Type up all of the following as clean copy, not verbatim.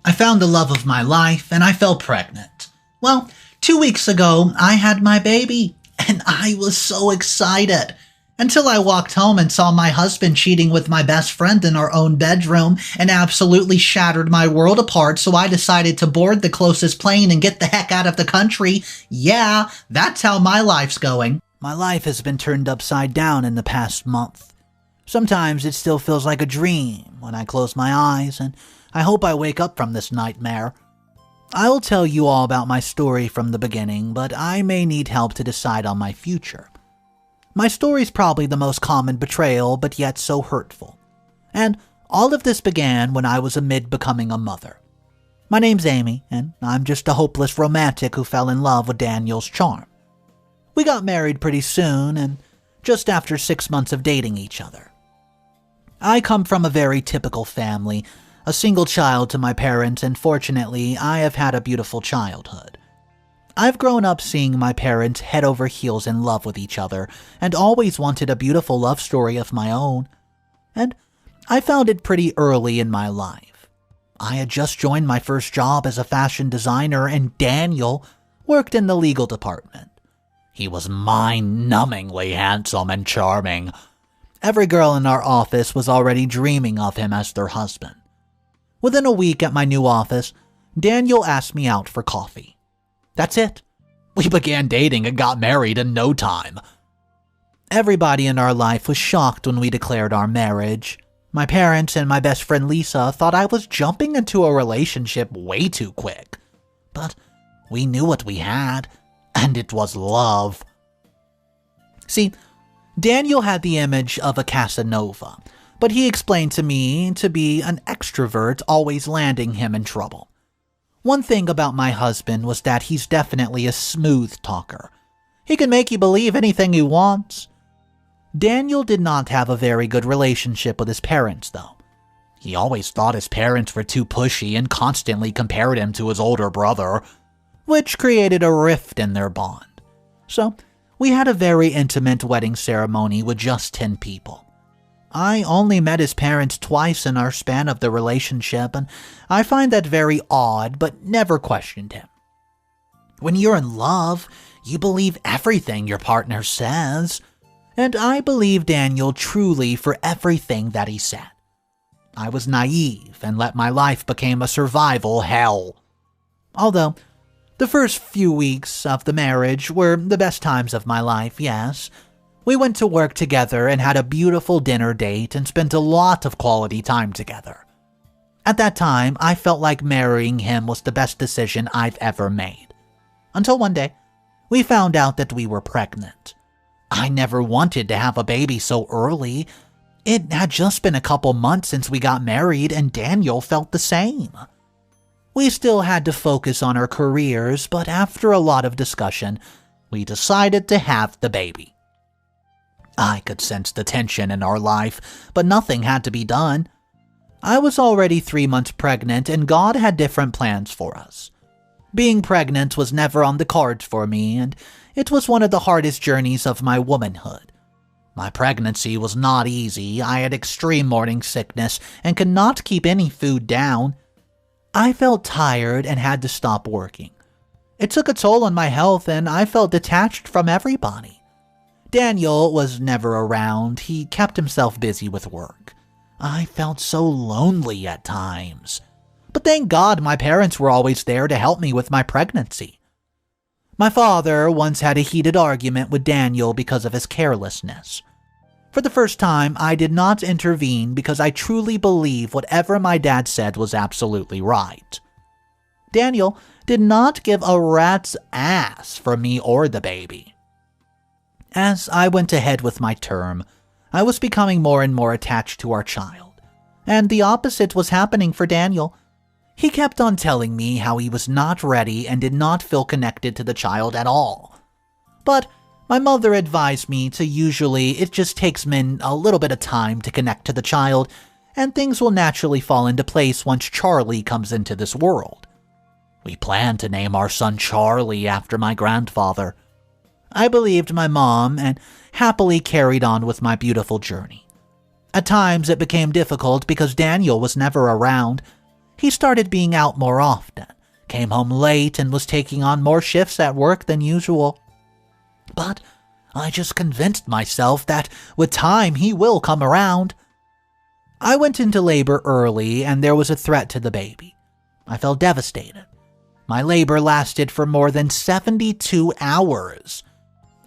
I found the love of my life and I fell pregnant. Well, 2 weeks ago, I had my baby, and I was so excited. Until I walked home and saw my husband cheating with my best friend in our own bedroom and absolutely shattered my world apart, so I decided to board the closest plane and get the heck out of the country. Yeah, that's how my life's going. My life has been turned upside down in the past month. Sometimes it still feels like a dream when I close my eyes, and I hope I wake up from this nightmare. I will tell you all about my story from the beginning, but I may need help to decide on my future. My story's probably the most common betrayal, but yet so hurtful. And all of this began when I was amid becoming a mother. My name's Amy, and I'm just a hopeless romantic who fell in love with Daniel's charm. We got married pretty soon, and just after 6 months of dating each other. I come from a very typical family, a single child to my parents, and fortunately, I have had a beautiful childhood. I've grown up seeing my parents head over heels in love with each other, and always wanted a beautiful love story of my own. And I found it pretty early in my life. I had just joined my first job as a fashion designer, and Daniel worked in the legal department. He was mind-numbingly handsome and charming. Every girl in our office was already dreaming of him as their husband. Within a week at my new office, Daniel asked me out for coffee. That's it. We began dating and got married in no time. Everybody in our life was shocked when we declared our marriage. My parents and my best friend Lisa thought I was jumping into a relationship way too quick. But we knew what we had, and it was love. See, Daniel had the image of a Casanova, but he explained to me to be an extrovert always landing him in trouble. One thing about my husband was that he's definitely a smooth talker. He can make you believe anything he wants. Daniel did not have a very good relationship with his parents, though. He always thought his parents were too pushy and constantly compared him to his older brother, which created a rift in their bond. So, we had a very intimate wedding ceremony with just 10 people. I only met his parents twice in our span of the relationship, and I find that very odd, but never questioned him. When you're in love, you believe everything your partner says, and I believe Daniel truly for everything that he said. I was naive and let my life become a survival hell. Although, the first few weeks of the marriage were the best times of my life, yes. We went to work together and had a beautiful dinner date and spent a lot of quality time together. At that time, I felt like marrying him was the best decision I've ever made. Until one day, we found out that we were pregnant. I never wanted to have a baby so early. It had just been a couple months since we got married, and Daniel felt the same. We still had to focus on our careers, but after a lot of discussion, we decided to have the baby. I could sense the tension in our life, but nothing had to be done. I was already 3 months pregnant, and God had different plans for us. Being pregnant was never on the cards for me, and it was one of the hardest journeys of my womanhood. My pregnancy was not easy. I had extreme morning sickness and could not keep any food down. I felt tired and had to stop working. It took a toll on my health, and I felt detached from everybody. Daniel was never around. He kept himself busy with work. I felt so lonely at times. But thank God my parents were always there to help me with my pregnancy. My father once had a heated argument with Daniel because of his carelessness. For the first time, I did not intervene because I truly believe whatever my dad said was absolutely right. Daniel did not give a rat's ass for me or the baby. As I went ahead with my term, I was becoming more and more attached to our child, and the opposite was happening for Daniel. He kept on telling me how he was not ready and did not feel connected to the child at all. But my mother advised me to usually it just takes men a little bit of time to connect to the child, and things will naturally fall into place once Charlie comes into this world. We planned to name our son Charlie after my grandfather. I believed my mom and happily carried on with my beautiful journey. At times it became difficult because Daniel was never around. He started being out more often, came home late, and was taking on more shifts at work than usual. But I just convinced myself that with time he will come around. I went into labor early, and there was a threat to the baby. I felt devastated. My labor lasted for more than 72 hours,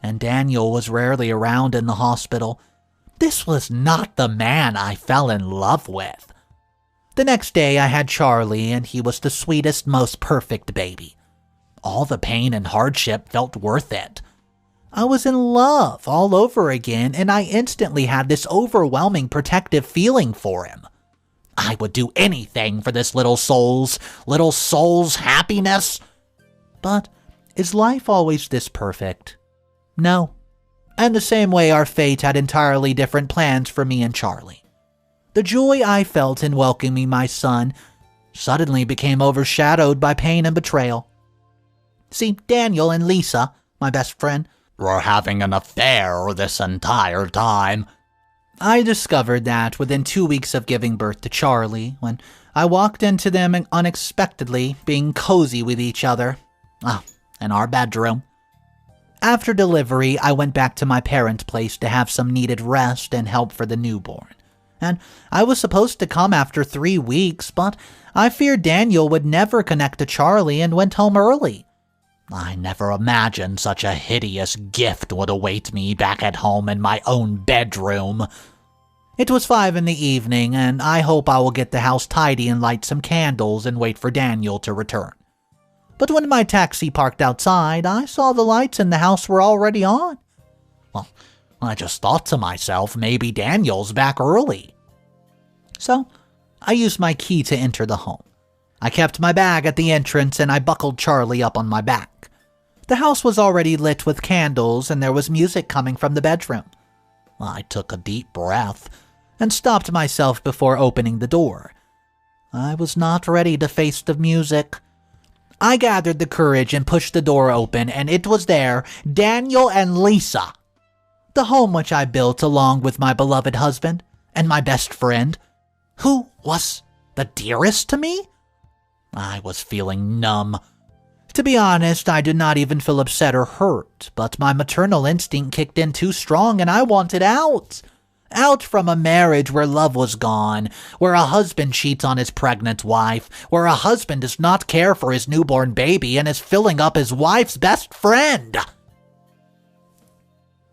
and Daniel was rarely around in the hospital. This was not the man I fell in love with. The next day I had Charlie, and he was the sweetest, most perfect baby. All the pain and hardship felt worth it. I was in love all over again, and I instantly had this overwhelming protective feeling for him. I would do anything for this little soul's happiness. But is life always this perfect? No. And the same way our fate had entirely different plans for me and Charlie. The joy I felt in welcoming my son suddenly became overshadowed by pain and betrayal. See, Daniel and Lisa, my best friend, were having an affair this entire time. I discovered that within 2 weeks of giving birth to Charlie, when I walked into them unexpectedly being cozy with each other. In our bedroom. After delivery, I went back to my parents' place to have some needed rest and help for the newborn. And I was supposed to come after 3 weeks, but I feared Daniel would never connect to Charlie and went home early. I never imagined such a hideous gift would await me back at home in my own bedroom. It was 5 p.m, and I hope I will get the house tidy and light some candles and wait for Daniel to return. But when my taxi parked outside, I saw the lights in the house were already on. Well, I just thought to myself, maybe Daniel's back early. So, I used my key to enter the home. I kept my bag at the entrance and I buckled Charlie up on my back. The house was already lit with candles and there was music coming from the bedroom. I took a deep breath and stopped myself before opening the door. I was not ready to face the music. I gathered the courage and pushed the door open, and it was there, Daniel and Lisa. The home which I built along with my beloved husband and my best friend, who was the dearest to me. I was feeling numb. To be honest, I did not even feel upset or hurt, but my maternal instinct kicked in too strong and I wanted out. Out from a marriage where love was gone, where a husband cheats on his pregnant wife, where a husband does not care for his newborn baby and is filling up his wife's best friend.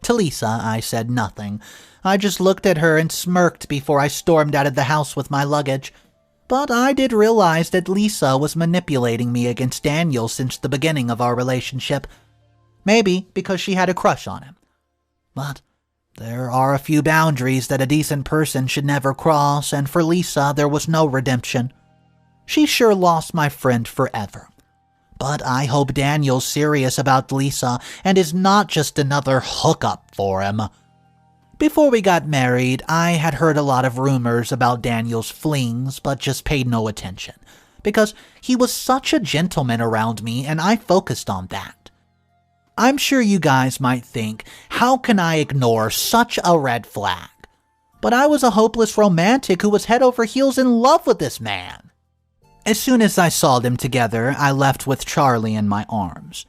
To Lisa, I said nothing. I just looked at her and smirked before I stormed out of the house with my luggage. But I did realize that Lisa was manipulating me against Daniel since the beginning of our relationship. Maybe because she had a crush on him. But there are a few boundaries that a decent person should never cross, and for Lisa there was no redemption. She sure lost my friend forever. But I hope Daniel's serious about Lisa and is not just another hookup for him. Before we got married, I had heard a lot of rumors about Daniel's flings, but just paid no attention, because he was such a gentleman around me and I focused on that. I'm sure you guys might think, how can I ignore such a red flag? But I was a hopeless romantic who was head over heels in love with this man. As soon as I saw them together, I left with Charlie in my arms.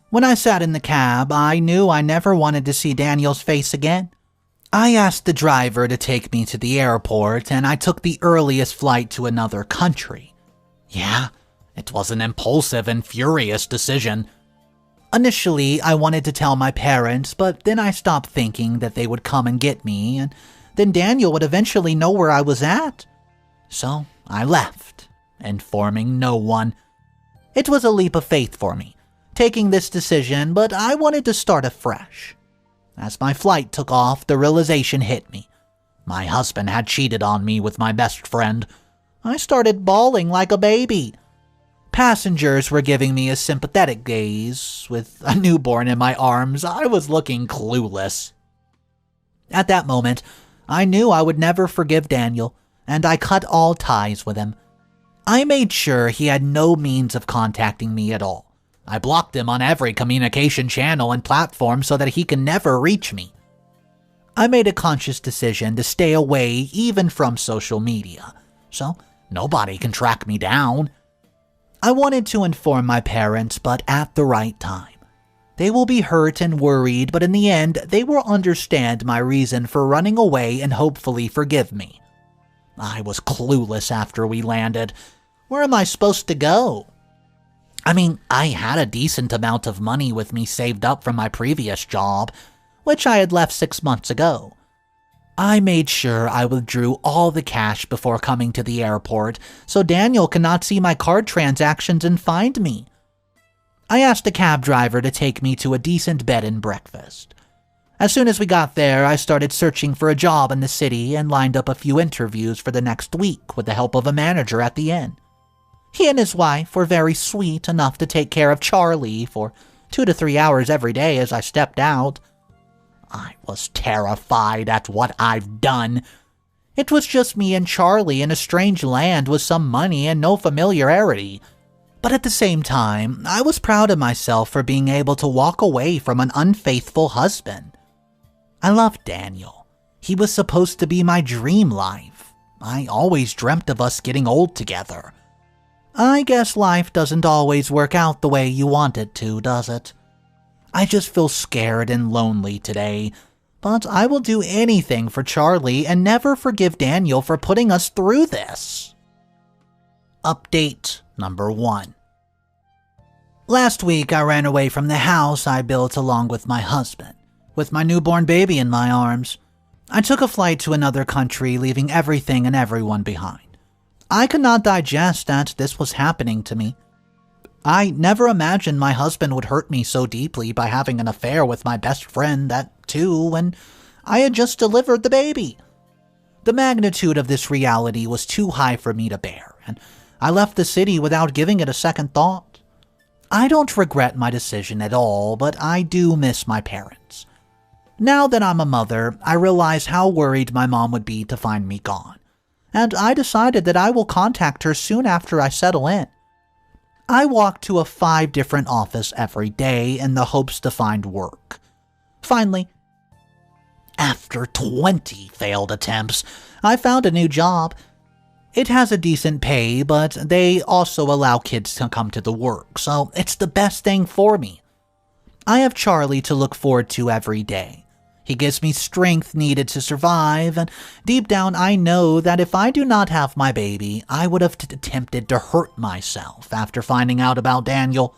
When I sat in the cab, I knew I never wanted to see Daniel's face again. I asked the driver to take me to the airport, and I took the earliest flight to another country. Yeah, it was an impulsive and furious decision. Initially, I wanted to tell my parents, but then I stopped thinking that they would come and get me, and then Daniel would eventually know where I was at. So I left, informing no one. It was a leap of faith for me, taking this decision, but I wanted to start afresh. As my flight took off, the realization hit me. My husband had cheated on me with my best friend. I started bawling like a baby. Passengers were giving me a sympathetic gaze. With a newborn in my arms, I was looking clueless. At that moment, I knew I would never forgive Daniel, and I cut all ties with him. I made sure he had no means of contacting me at all. I blocked him on every communication channel and platform so that he can never reach me. I made a conscious decision to stay away even from social media. So Nobody can track me down. I wanted to inform my parents, but at the right time. They will be hurt and worried, but in the end, they will understand my reason for running away and hopefully forgive me. I was clueless after we landed. Where am I supposed to go? I mean, I had a decent amount of money with me saved up from my previous job, which I had left 6 months ago. I made sure I withdrew all the cash before coming to the airport, so Daniel cannot see my card transactions and find me. I asked a cab driver to take me to a decent bed and breakfast. As soon as we got there, I started searching for a job in the city and lined up a few interviews for the next week with the help of a manager at the inn. He and his wife were very sweet enough to take care of Charlie for 2 to 3 hours every day as I stepped out. I was terrified at what I've done. It was just me and Charlie in a strange land with some money and no familiarity. But at the same time, I was proud of myself for being able to walk away from an unfaithful husband. I loved Daniel. He was supposed to be my dream life. I always dreamt of us getting old together. I guess life doesn't always work out the way you want it to, does it? I just feel scared and lonely today, but I will do anything for Charlie and never forgive Daniel for putting us through this. Update number 1. Last week, I ran away from the house I built along with my husband, with my newborn baby in my arms. I took a flight to another country, leaving everything and everyone behind. I could not digest that this was happening to me. I never imagined my husband would hurt me so deeply by having an affair with my best friend, that too, when I had just delivered the baby. The magnitude of this reality was too high for me to bear, and I left the city without giving it a second thought. I don't regret my decision at all, but I do miss my parents. Now that I'm a mother, I realize how worried my mom would be to find me gone, and I decided that I will contact her soon after I settle in. I walk to a 5 different offices every day in the hopes to find work. Finally, after 20 failed attempts, I found a new job. It has a decent pay, but they also allow kids to come to the work, so it's the best thing for me. I have Charlie to look forward to every day. He gives me strength needed to survive, and deep down I know that if I do not have my baby, I would have attempted to hurt myself after finding out about Daniel.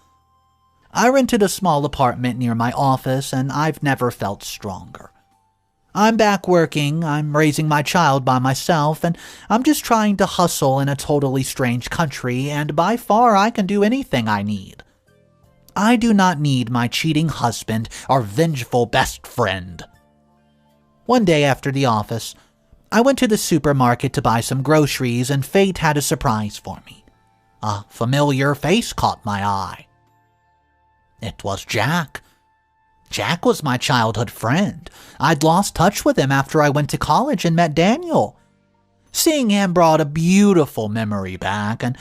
I rented a small apartment near my office, and I've never felt stronger. I'm back working, I'm raising my child by myself, and I'm just trying to hustle in a totally strange country, and by far I can do anything I need. I do not need my cheating husband or vengeful best friend. One day after the office, I went to the supermarket to buy some groceries, and fate had a surprise for me. A familiar face caught my eye. It was Jack. Jack was my childhood friend. I'd lost touch with him after I went to college and met Daniel. Seeing him brought a beautiful memory back, and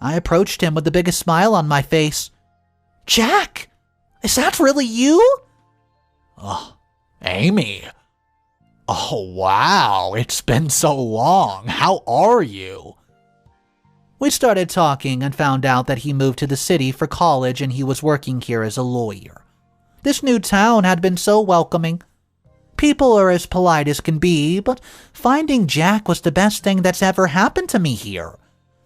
I approached him with the biggest smile on my face. "Jack, is that really you?" "Oh, Amy. Oh, wow, it's been so long. How are you?" We started talking and found out that he moved to the city for college and he was working here as a lawyer. This new town had been so welcoming. People are as polite as can be, but finding Jack was the best thing that's ever happened to me here.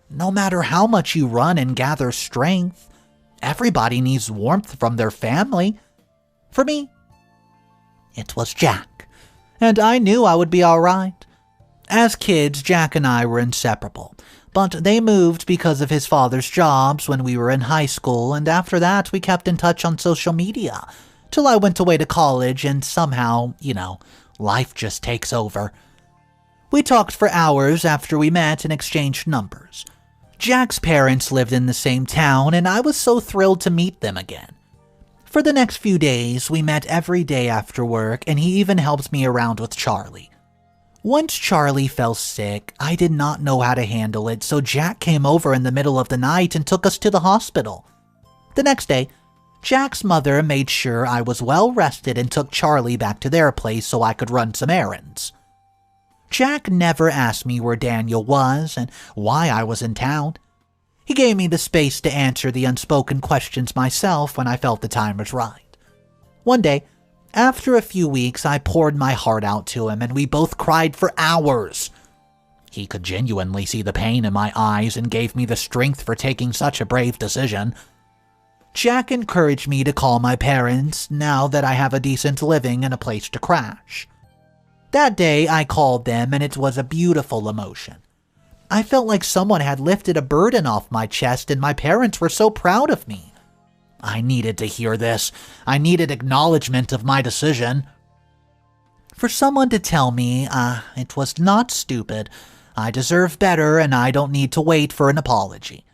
No matter how much you run and gather strength, everybody needs warmth from their family. For me, it was Jack, and I knew I would be all right. As kids, Jack and I were inseparable, but they moved because of his father's jobs when we were in high school, and after that we kept in touch on social media, till I went away to college and somehow, life just takes over. We talked for hours after we met and exchanged numbers. Jack's parents lived in the same town, and I was so thrilled to meet them again. For the next few days, we met every day after work, and he even helped me around with Charlie. Once Charlie fell sick, I did not know how to handle it, so Jack came over in the middle of the night and took us to the hospital. The next day, Jack's mother made sure I was well rested and took Charlie back to their place so I could run some errands. Jack never asked me where Daniel was and why I was in town. He gave me the space to answer the unspoken questions myself when I felt the time was right. One day, after a few weeks, I poured my heart out to him and we both cried for hours. He could genuinely see the pain in my eyes and gave me the strength for taking such a brave decision. Jack encouraged me to call my parents now that I have a decent living and a place to crash. That day, I called them and it was a beautiful emotion. I felt like someone had lifted a burden off my chest and my parents were so proud of me. I needed to hear this. I needed acknowledgement of my decision. For someone to tell me, it was not stupid. I deserve better and I don't need to wait for an apology.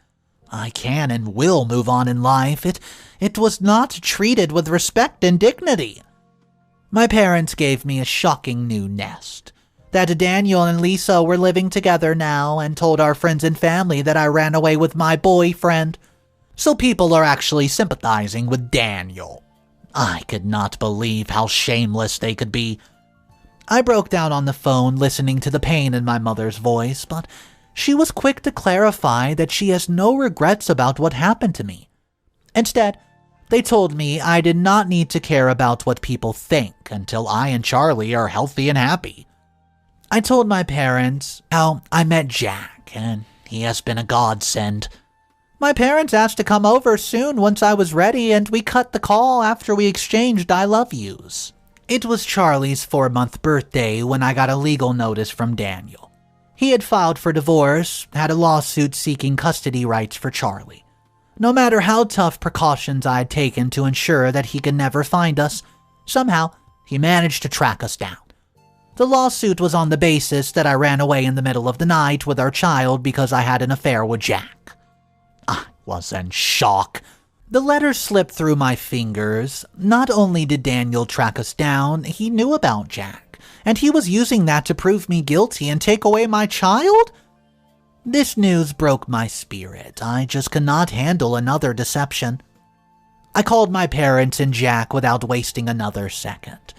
I can and will move on in life. It was not treated with respect and dignity. My parents gave me a shocking new nest. That Daniel and Lisa were living together now and told our friends and family that I ran away with my boyfriend. So people are actually sympathizing with Daniel. I could not believe how shameless they could be. I broke down on the phone listening to the pain in my mother's voice, but she was quick to clarify that she has no regrets about what happened to me. Instead, they told me I did not need to care about what people think until I and Charlie are healthy and happy. I told my parents how I met Jack, and he has been a godsend. My parents asked to come over soon once I was ready, and we cut the call after we exchanged I love yous. It was Charlie's 4-month birthday when I got a legal notice from Daniel. He had filed for divorce, had a lawsuit seeking custody rights for Charlie. No matter how tough precautions I had taken to ensure that he could never find us, somehow he managed to track us down. The lawsuit was on the basis that I ran away in the middle of the night with our child because I had an affair with Jack. I was in shock. The letter slipped through my fingers. Not only did Daniel track us down, he knew about Jack, and he was using that to prove me guilty and take away my child? This news broke my spirit. I just could not handle another deception. I called my parents and Jack without wasting another second.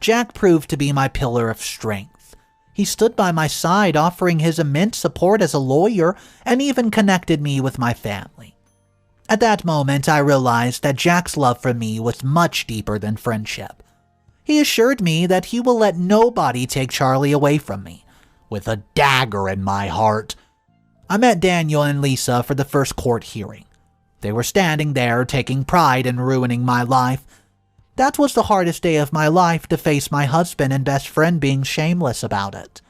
Jack proved to be my pillar of strength. He stood by my side, offering his immense support as a lawyer, and even connected me with my family. At that moment, I realized that Jack's love for me was much deeper than friendship. He assured me that he will let nobody take Charlie away from me, with a dagger in my heart. I met Daniel and Lisa for the first court hearing. They were standing there, taking pride in ruining my life. That was the hardest day of my life, to face my husband and best friend being shameless about it.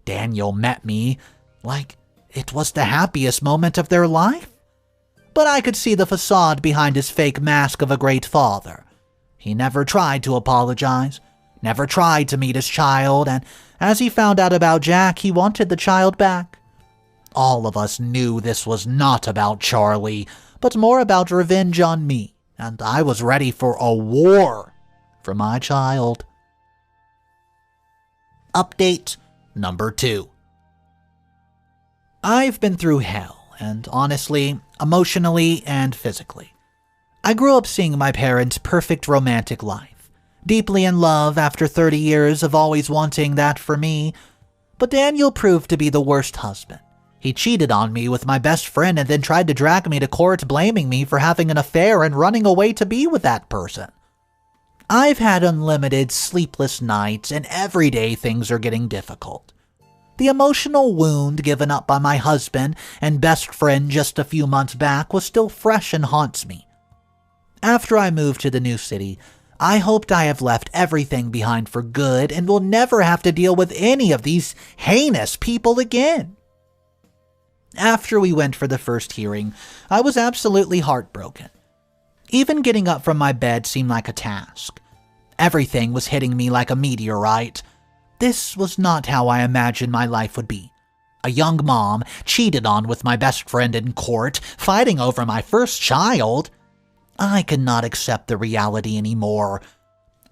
Daniel met me like it was the happiest moment of their life. But I could see the facade behind his fake mask of a great father. He never tried to apologize, never tried to meet his child, and as he found out about Jack, he wanted the child back. All of us knew this was not about Charlie, but more about revenge on me, and I was ready for a war for my child. Update number 2. I've been through hell, and honestly, emotionally and physically. I grew up seeing my parents' perfect romantic life, deeply in love after 30 years of always wanting that for me, but Daniel proved to be the worst husband. He cheated on me with my best friend and then tried to drag me to court, blaming me for having an affair and running away to be with that person. I've had unlimited sleepless nights, and every day things are getting difficult. The emotional wound given up by my husband and best friend just a few months back was still fresh and haunts me. After I moved to the new city, I hoped I have left everything behind for good and will never have to deal with any of these heinous people again. After we went for the first hearing, I was absolutely heartbroken. Even getting up from my bed seemed like a task. Everything was hitting me like a meteorite. This was not how I imagined my life would be. A young mom, cheated on with my best friend in court, fighting over my first child. I could not accept the reality anymore.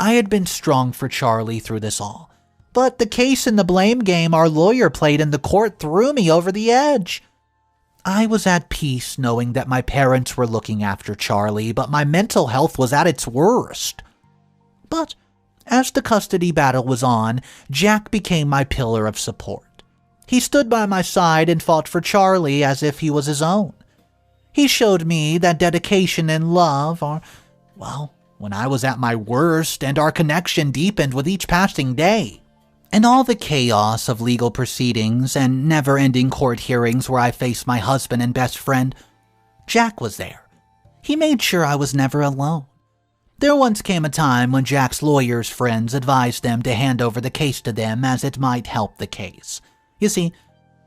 I had been strong for Charlie through this all, but the case and the blame game our lawyer played in the court threw me over the edge. I was at peace knowing that my parents were looking after Charlie, but my mental health was at its worst. But As the custody battle was on, Jack became my pillar of support. He stood by my side and fought for Charlie as if he was his own. He showed me that dedication and love are, well, when I was at my worst, and our connection deepened with each passing day. In all the chaos of legal proceedings and never-ending court hearings where I faced my husband and best friend, Jack was there. He made sure I was never alone. There once came a time when Jack's lawyer's friends advised them to hand over the case to them as it might help the case. You see,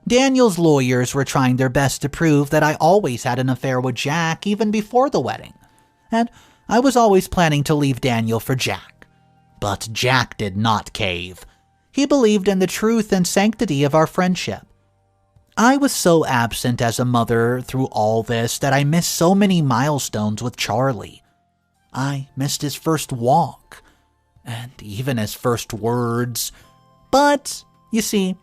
Daniel's lawyers were trying their best to prove that I always had an affair with Jack even before the wedding, and I was always planning to leave Daniel for Jack. But Jack did not cave. He believed in the truth and sanctity of our friendship. I was so absent as a mother through all this that I missed so many milestones with Charlie. I missed his first walk, and even his first words. But, you see,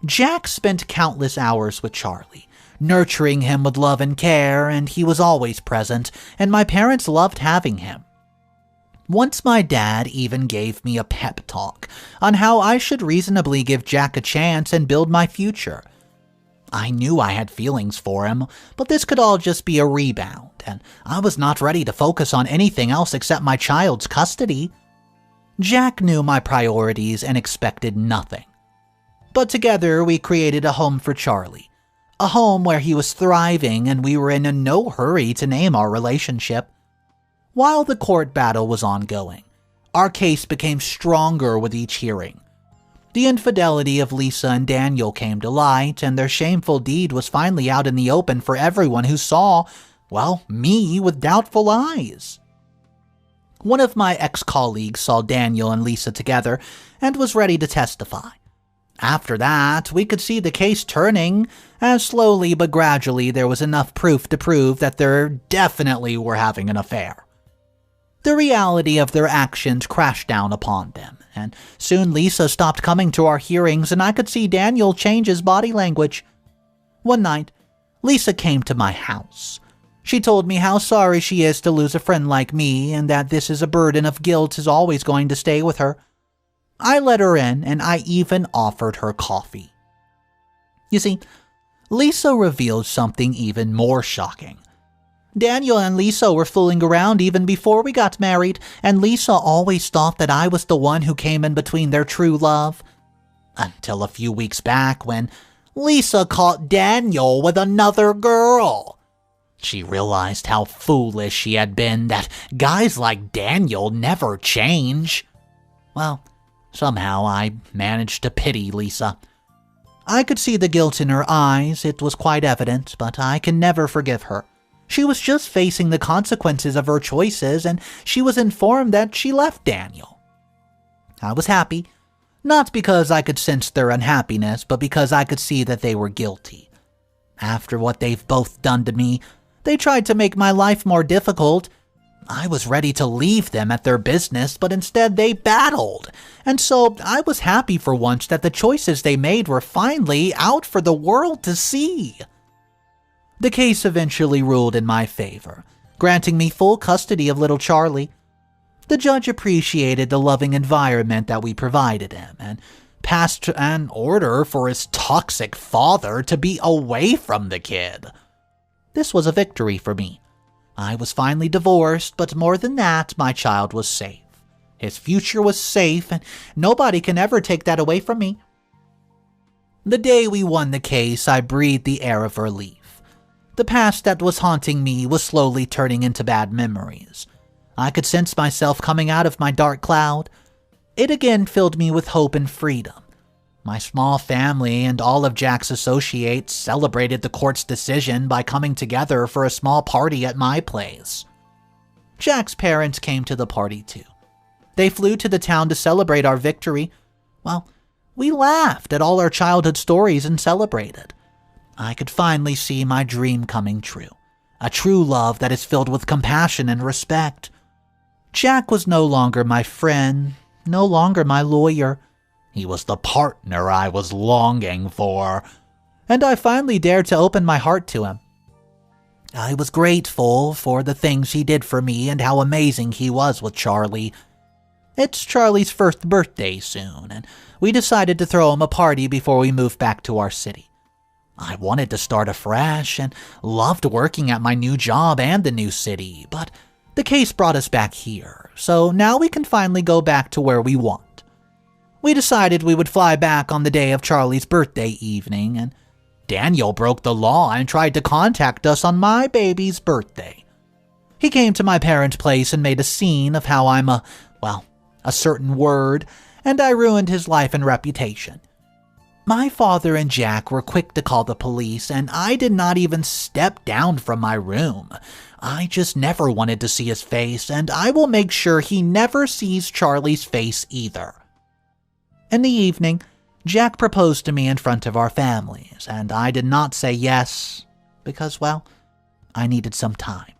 Jack spent countless hours with Charlie, nurturing him with love and care, and he was always present, and my parents loved having him. Once my dad even gave me a pep talk on how I should reasonably give Jack a chance and build my future. I knew I had feelings for him, but this could all just be a rebound, and I was not ready to focus on anything else except my child's custody. Jack knew my priorities and expected nothing. But together we created a home for Charlie, a home where he was thriving and we were in no hurry to name our relationship. While the court battle was ongoing, our case became stronger with each hearing. The infidelity of Lisa and Daniel came to light, and their shameful deed was finally out in the open for everyone who saw, well, me with doubtful eyes. One of my ex-colleagues saw Daniel and Lisa together and was ready to testify. After that, we could see the case turning, as slowly but gradually there was enough proof to prove that they definitely were having an affair. The reality of their actions crashed down upon them, and soon Lisa stopped coming to our hearings and I could see Daniel change his body language. One night, Lisa came to my house. She told me how sorry she is to lose a friend like me and that this is a burden of guilt is always going to stay with her. I let her in and I even offered her coffee. You see, Lisa revealed something even more shocking. Daniel and Lisa were fooling around even before we got married, and Lisa always thought that I was the one who came in between their true love. Until a few weeks back when Lisa caught Daniel with another girl. She realized how foolish she had been, that guys like Daniel never change. Well, somehow I managed to pity Lisa. I could see the guilt in her eyes, it was quite evident, but I can never forgive her. She was just facing the consequences of her choices, and she was informed that she left Daniel. I was happy, not because I could sense their unhappiness, but because I could see that they were guilty. After what they've both done to me, they tried to make my life more difficult. I was ready to leave them at their business, but instead they battled, and so I was happy for once that the choices they made were finally out for the world to see. The case eventually ruled in my favor, granting me full custody of little Charlie. The judge appreciated the loving environment that we provided him and passed an order for his toxic father to be away from the kid. This was a victory for me. I was finally divorced, but more than that, my child was safe. His future was safe, and nobody can ever take that away from me. The day we won the case, I breathed the air of relief. The past that was haunting me was slowly turning into bad memories. I could sense myself coming out of my dark cloud. It again filled me with hope and freedom. My small family and all of Jack's associates celebrated the court's decision by coming together for a small party at my place. Jack's parents came to the party too. They flew to the town to celebrate our victory. Well, we laughed at all our childhood stories and celebrated. I could finally see my dream coming true, a true love that is filled with compassion and respect. Jack was no longer my friend, no longer my lawyer. He was the partner I was longing for, and I finally dared to open my heart to him. I was grateful for the things he did for me and how amazing he was with Charlie. It's Charlie's first birthday soon, and we decided to throw him a party before we moved back to our city. I wanted to start afresh and loved working at my new job and the new city, but the case brought us back here, so now we can finally go back to where we want. We decided we would fly back on the day of Charlie's birthday evening, and Daniel broke the law and tried to contact us on my baby's birthday. He came to my parents' place and made a scene of how I'm a certain word, and I ruined his life and reputation. My father and Jack were quick to call the police, and I did not even step down from my room. I just never wanted to see his face, and I will make sure he never sees Charlie's face either. In the evening, Jack proposed to me in front of our families, and I did not say yes because, I needed some time.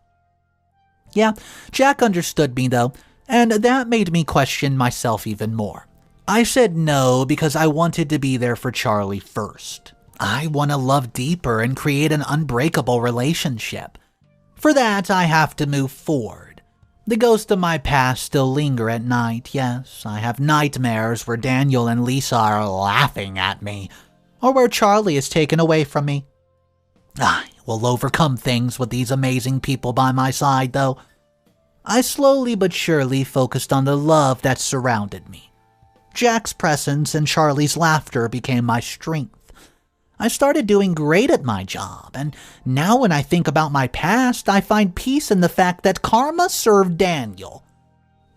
Yeah, Jack understood me though, and that made me question myself even more. I said no because I wanted to be there for Charlie first. I want to love deeper and create an unbreakable relationship. For that, I have to move forward. The ghosts of my past still linger at night, yes. I have nightmares where Daniel and Lisa are laughing at me, or where Charlie is taken away from me. I will overcome things with these amazing people by my side, though. I slowly but surely focused on the love that surrounded me. Jack's presence and Charlie's laughter became my strength. I started doing great at my job, and now when I think about my past, I find peace in the fact that karma served Daniel.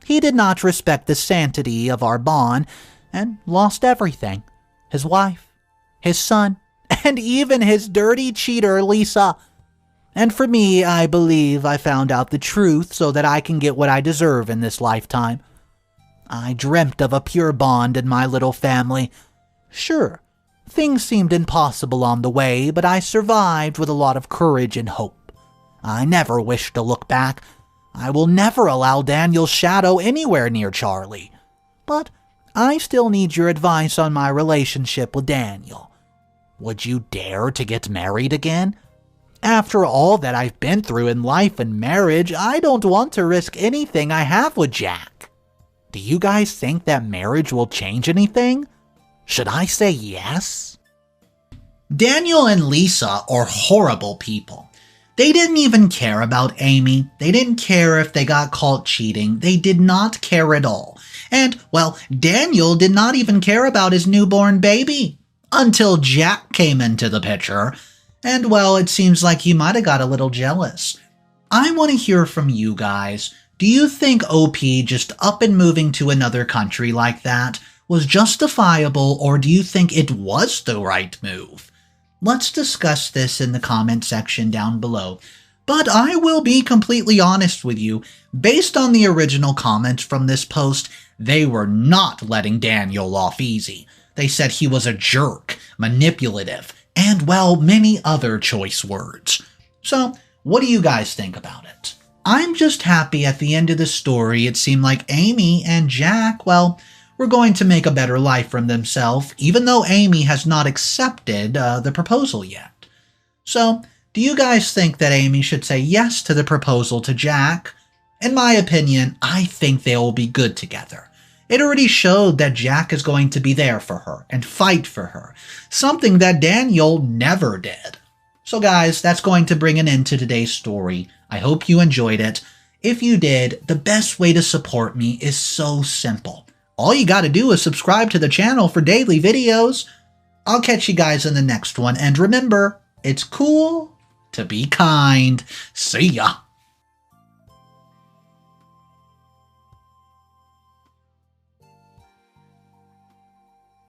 He did not respect the sanctity of our bond and lost everything. His wife, his son, and even his dirty cheater, Lisa. And for me, I believe I found out the truth so that I can get what I deserve in this lifetime. I dreamt of a pure bond in my little family. Sure, things seemed impossible on the way, but I survived with a lot of courage and hope. I never wish to look back. I will never allow Daniel's shadow anywhere near Charlie. But I still need your advice on my relationship with Daniel. Would you dare to get married again? After all that I've been through in life and marriage, I don't want to risk anything I have with Jack. Do you guys think that marriage will change anything? Should I say yes? Daniel and Lisa are horrible people. They didn't even care about Amy. They didn't care if they got caught cheating. They did not care at all. And, Daniel did not even care about his newborn baby. Until Jack came into the picture. And, it seems like he might have got a little jealous. I want to hear from you guys. Do you think OP just up and moving to another country like that was justifiable, or do you think it was the right move? Let's discuss this in the comment section down below. But I will be completely honest with you, based on the original comments from this post, they were not letting Daniel off easy. They said he was a jerk, manipulative, and, many other choice words. So, what do you guys think about it? I'm just happy at the end of the story it seemed like Amy and Jack, were going to make a better life for themselves, even though Amy has not accepted the proposal yet. So, do you guys think that Amy should say yes to the proposal to Jack? In my opinion, I think they will be good together. It already showed that Jack is going to be there for her and fight for her, something that Daniel never did. So guys, that's going to bring an end to today's story. I hope you enjoyed it. If you did, the best way to support me is so simple. All you gotta do is subscribe to the channel for daily videos. I'll catch you guys in the next one, and remember, it's cool to be kind. See ya!